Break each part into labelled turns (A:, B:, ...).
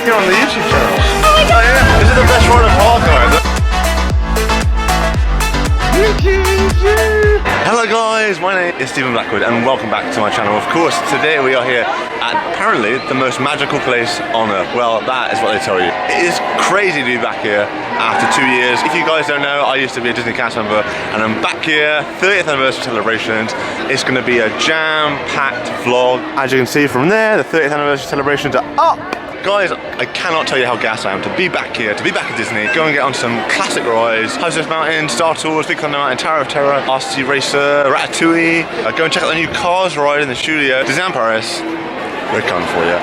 A: You're on the YouTube channel.
B: Oh my god!
A: Oh yeah, this is the best ride of park, guys. Hello guys, my name is Stephen Blackwood and welcome back to my channel. Of course, today we are here at apparently the most magical place on earth. Well, that is what they tell you. It is crazy to be back here after 2 years. If you guys don't know, I used to be a Disney cast member and I'm back here, 30th anniversary celebrations. It's going to be a jam-packed vlog. As you can see from there, the 30th anniversary celebrations are up. Guys, I cannot tell you how gassed I am to be back here, to be back at Disney, go and get on some classic rides, Houses Mountain, Star Tours, Big Thunder Mountain, Tower of Terror, RC Racer, Ratatouille, go and check out the new Cars ride in the studio, Disneyland Paris. We're coming for you.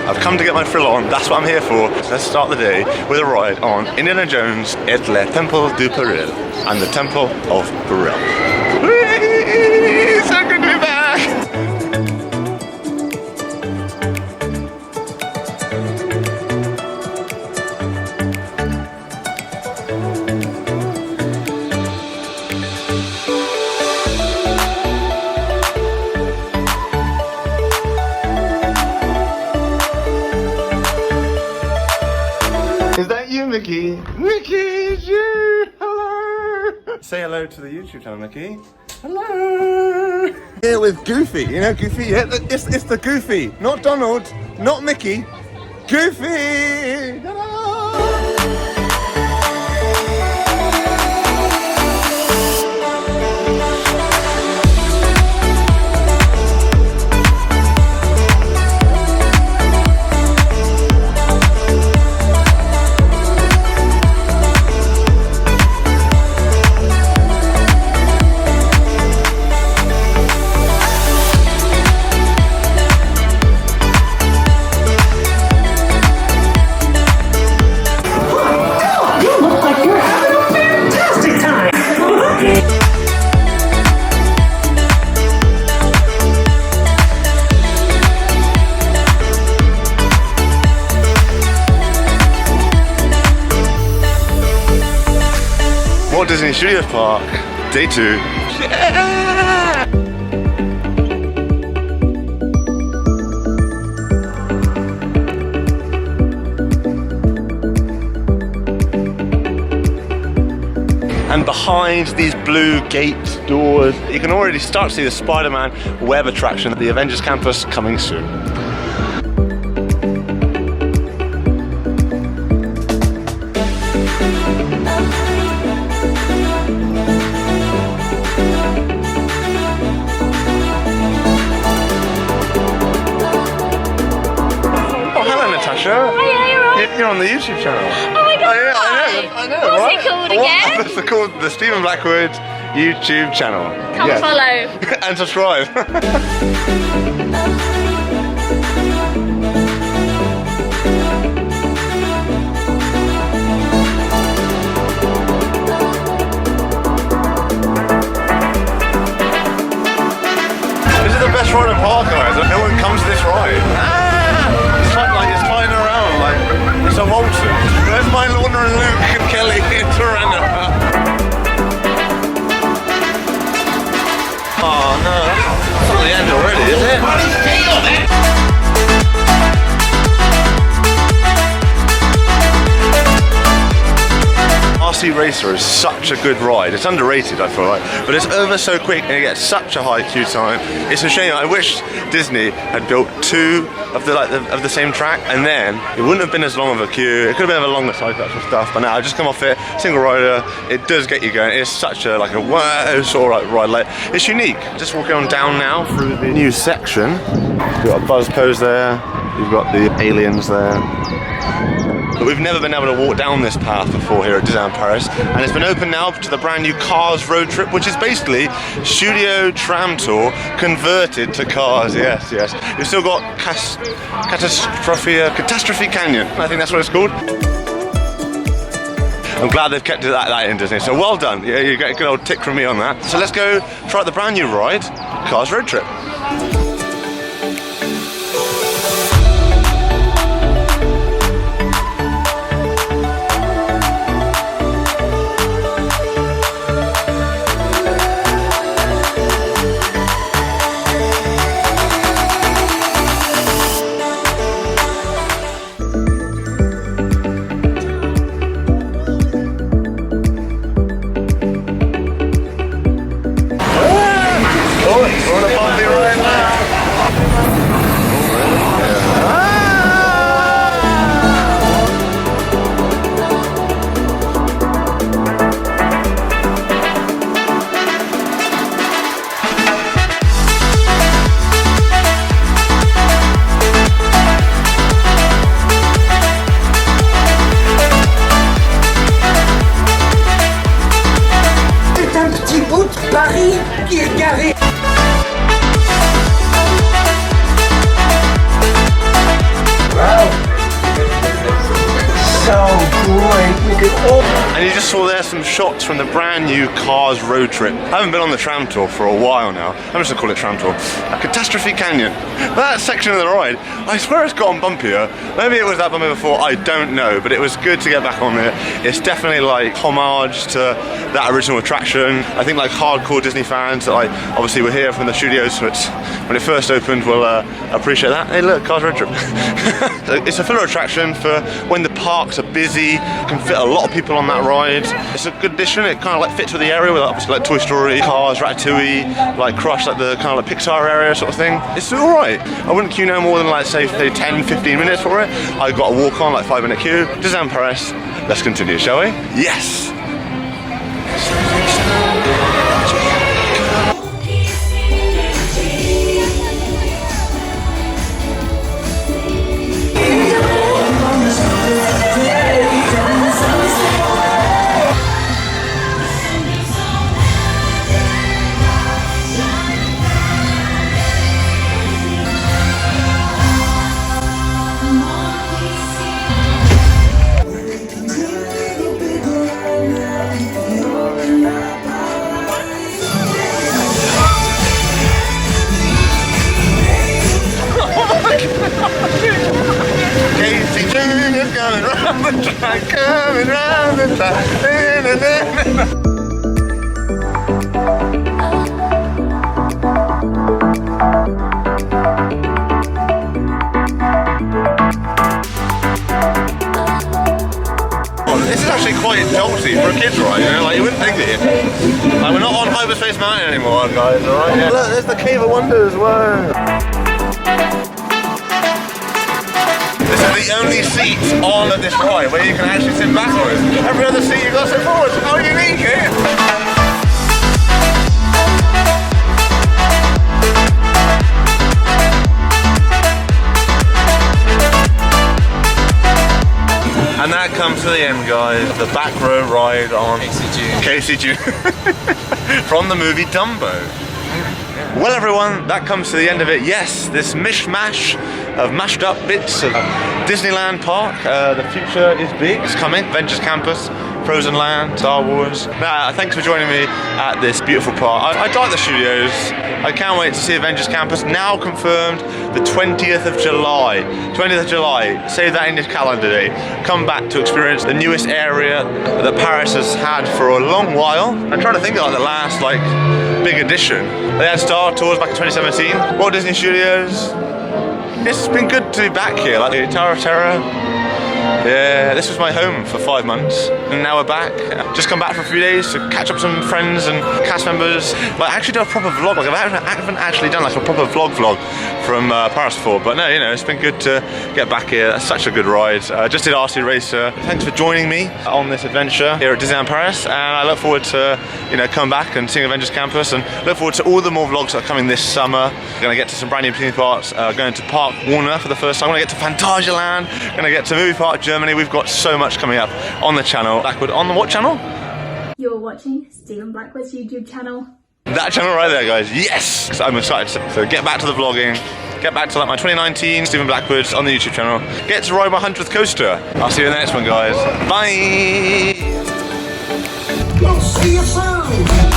A: I've come to get my thrill on, that's what I'm here for. So let's start the day with a ride on Indiana Jones et le Temple du Peril and the Temple of Peril. Whee! So good to be back! Is that you, Mickey? Mickey, it's you! Hello! Say hello to the YouTube channel, Mickey. Hello! Here with Goofy. You know Goofy? Yeah, it's the Goofy. Not Donald, not Mickey. Goofy! Ta-da! Walt Disney Studios Park, day 2. Yeah! And behind these blue gate doors, you can already start to see the Spider-Man web attraction at the Avengers Campus coming soon. Natasha.
B: Hiya, you're right.
A: You're on the YouTube channel.
B: Oh my god.
A: Oh, yeah, I know.
B: What's
A: right?
B: it called again?
A: It's called the Stephen Blackwood YouTube channel.
B: Come follow.
A: And subscribe. This is the best ride in park, guys. No one comes to this ride. It's flying around like it's a waltzer. Where's my Lorna and Luke and Kelly and Tirana? Oh no, that's not the end already, is it? RC Racer is such a good ride. It's underrated, I feel like, but it's over so quick and it gets such a high queue time. It's a shame. I wish Disney had built 2 of the same track, and then it wouldn't have been as long of a queue. It could have been a longer cycle and stuff. But now I just come off it, single rider. It does get you going. It's such a wow sort of ride. Like it's unique. Just walking on down now through the new section. You've got a Buzz pose there. You've got the aliens there. But we've never been able to walk down this path before here at Disneyland Paris, and it's been open now to the brand new Cars road trip, which is basically Studio Tram Tour converted to Cars. Yes. You've still got Catastrophe Canyon. I think that's what it's called. I'm glad they've kept that in Disney. So well done. Yeah, you get a good old tick from me on that. So let's go try out the brand new ride, Cars road trip.
C: So great, look at all.
A: And you just saw there some shots from the brand new Cars road trip. I haven't been on the tram tour for a while now. I'm just gonna call it tram tour. A Catastrophe Canyon. That section of the ride, I swear it's gotten bumpier. Maybe it was that bumpy before, I don't know, but it was good to get back on it. It's definitely like homage to that original attraction. I think like hardcore Disney fans that like obviously were here from the studios when it first opened will appreciate that. Hey look, Cars road trip. It's a filler attraction for when the parks are busy. Can fit a lot of people on that ride. It's a good addition. It kind of like fits with the area with obviously like Toy Story, Cars, Ratatouille, like Crush, like the kind of like Pixar area sort of thing. It's all right. I wouldn't queue no more than like say 10-15 minutes for it. I got a walk on like 5-minute queue. Disneyland Paris. Let's continue, shall we? Yes. Coming round the track. This is actually quite jolty for a kid's ride, you know, like you wouldn't think it. Like we're not on Hyperspace Mountain anymore, guys, alright? Yeah. Look, there's the Cave of Wonders, whoa! This is the only seat on this ride where you can actually sit backwards. Every other seat you've got to sit forwards. How unique, eh? And that comes to the end, guys. The back row ride on Casey June. From the movie Dumbo. Well everyone, that comes to the end of it. Yes, this mishmash of mashed up bits of Disneyland Park. The future is big, it's coming. Avengers Campus, Frozen Land, Star Wars. Thanks for joining me at this beautiful park. I like the studios. I can't wait to see Avengers Campus, now confirmed the 20th of July. 20th of July, save that in your calendar day. Come back to experience the newest area that Paris has had for a long while. I'm trying to think of like the last like big addition. They had Star Tours back in 2017. Walt Disney Studios. It's been good to be back here, like the Tower of Terror. Yeah, this was my home for 5 months, and now we're back. Just come back for a few days to catch up with some friends and cast members. Like, actually do a proper vlog. Like, I haven't actually done like a proper vlog from Paris before, but no, you know, it's been good to get back here. That's such a good ride. Just did RC Racer. Thanks for joining me on this adventure here at Disneyland Paris, and I look forward to, you know, coming back and seeing Avengers Campus, and look forward to all the more vlogs that are coming this summer. We're gonna get to some brand new theme parks. Going to Park Warner for the first time. I'm gonna get to Phantasialand. Gonna get to Movie Park Germany. We've got so much coming up on the channel. Blackwood on the what channel?
D: You're watching Stephen Blackwood's YouTube channel.
A: That channel right there, guys. Yes! I'm excited. So get back to the vlogging. Get back to like my 2019 Stephen Blackwood on the YouTube channel. Get to ride my 100th coaster. I'll see you in the next one, guys. Bye!
C: We'll see you soon.